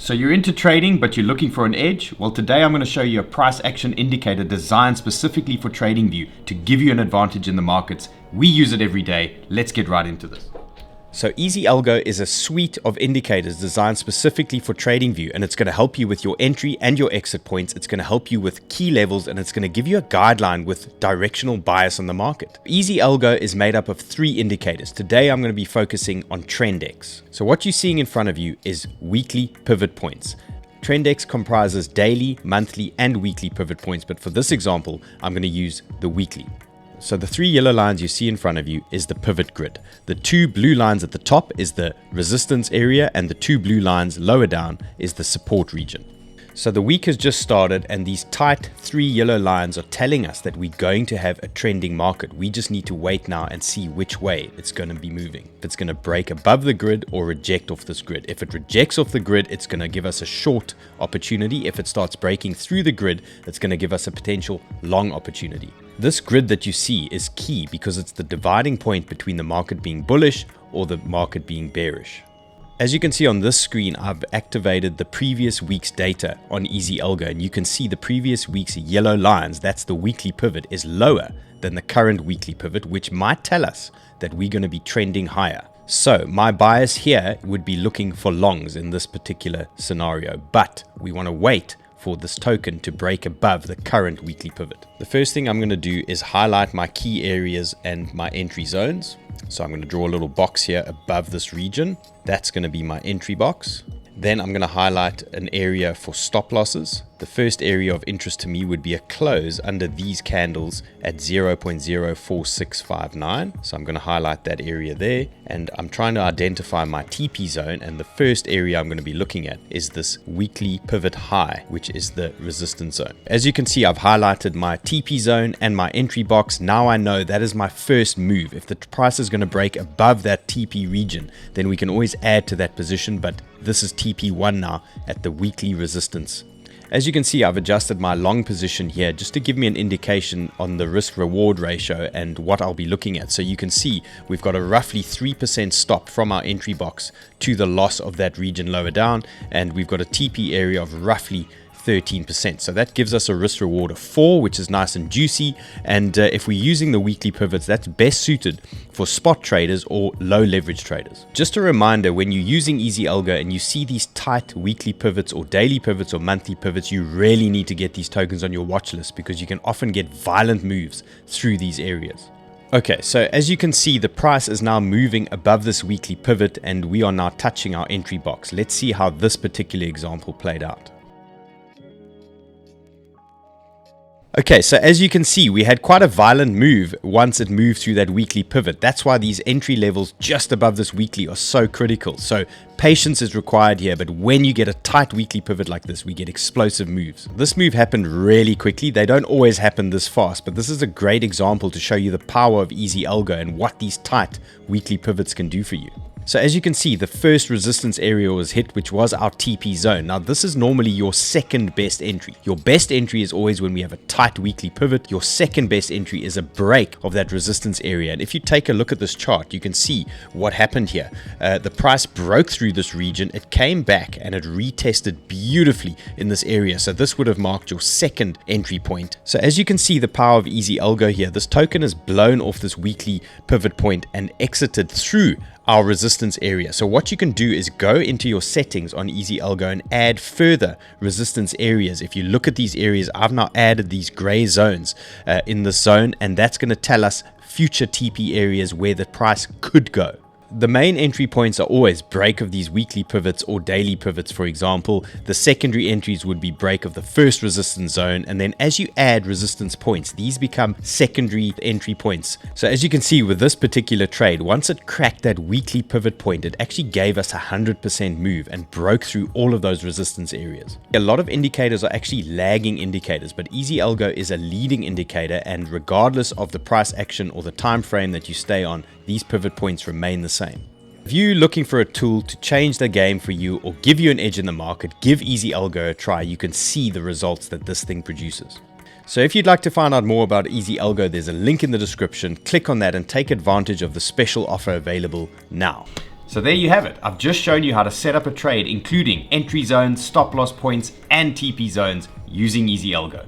So you're into trading, but you're looking for an edge? Well, today I'm going to show you a price action indicator designed specifically for TradingView to give you an advantage in the markets. We use it every day. Let's get right into this. So EasyAlgo is a suite of indicators designed specifically for TradingView, and it's going to help you with your entry and your exit points. It's going to help you with key levels, and it's going to give you a guideline with directional bias on the market. EasyAlgo is made up of 3 indicators. Today I'm going to be focusing on TrendX. So what you're seeing in front of you is weekly pivot points. TrendX comprises daily, monthly, and weekly pivot points, but for this example, I'm going to use the weekly. So the 3 yellow lines you see in front of you is the pivot grid. The 2 blue lines at the top is the resistance area, and the 2 blue lines lower down is the support region. So the week has just started, and these tight 3 yellow lines are telling us that we're going to have a trending market. We just need to wait now and see which way it's going to be moving. If it's going to break above the grid or reject off this grid. If it rejects off the grid, it's going to give us a short opportunity. If it starts breaking through the grid, it's going to give us a potential long opportunity. This grid that you see is key because it's the dividing point between the market being bullish or the market being bearish. As you can see on this screen, I've activated the previous week's data on EasyAlgo, and you can see the previous week's yellow lines, that's the weekly pivot, is lower than the current weekly pivot, which might tell us that we're going to be trending higher. So my bias here would be looking for longs in this particular scenario, but we want to wait for this token to break above the current weekly pivot. The first thing I'm going to do is highlight my key areas and my entry zones. So I'm going to draw a little box here above this region. That's going to be my entry box. Then I'm going to highlight an area for stop losses. The first area of interest to me would be a close under these candles at 0.04659. So I'm going to highlight that area there, and I'm trying to identify my TP zone, and the first area I'm going to be looking at is this weekly pivot high, which is the resistance zone. As you can see, I've highlighted my TP zone and my entry box. Now I know that is my first move. If the price is going to break above that TP region, then we can always add to that position, but this is TP1 now at the weekly resistance. As you can see, I've adjusted my long position here just to give me an indication on the risk reward ratio and what I'll be looking at. So you can see we've got a roughly 3% stop from our entry box to the loss of that region lower down, and we've got a TP area of roughly 13%. So that gives us a risk reward of 4, which is nice and juicy. And if we're using the weekly pivots, that's best suited for spot traders or low leverage traders. Just a reminder, when you're using EasyAlgo and you see these tight weekly pivots or daily pivots or monthly pivots, you really need to get these tokens on your watch list because you can often get violent moves through these areas. Okay, so as you can see, the price is now moving above this weekly pivot and we are now touching our entry box. Let's see how this particular example played out. Okay, so as you can see, we had quite a violent move once it moved through that weekly pivot. That's why these entry levels just above this weekly are so critical. So patience is required here, but when you get a tight weekly pivot like this, we get explosive moves. This move happened really quickly. They don't always happen this fast, but this is a great example to show you the power of EasyAlgo and what these tight weekly pivots can do for you. So as you can see, the first resistance area was hit, which was our TP zone. Now this is normally your second best entry. Your best entry is always when we have a tight weekly pivot. Your second best entry is a break of that resistance area. And if you take a look at this chart, you can see what happened here. The price broke through this region. It came back and it retested beautifully in this area. So this would have marked your second entry point. So as you can see, the power of EasyAlgo here, this token has blown off this weekly pivot point and exited through our resistance area. So what you can do is go into your settings on EasyAlgo and add further resistance areas. If you look at these areas, I've now added these gray zones in this zone, and that's going to tell us future TP areas where the price could go. The main entry points are always break of these weekly pivots or daily pivots, for example. The secondary entries would be break of the first resistance zone, and then as you add resistance points, these become secondary entry points. So as you can see with this particular trade, once it cracked that weekly pivot point, it actually gave us a 100% move and broke through all of those resistance areas. A lot of indicators are actually lagging indicators, but EasyAlgo is a leading indicator, and regardless of the price action or the time frame that you stay on, these pivot points remain the same. If you're looking for a tool to change the game for you or give you an edge in the market, give EasyAlgo a try. You can see the results that this thing produces. So if you'd like to find out more about EasyAlgo, there's a link in the description. Click on that and take advantage of the special offer available now. So there you have it. I've just shown you how to set up a trade including entry zones, stop loss points, and TP zones using EasyAlgo.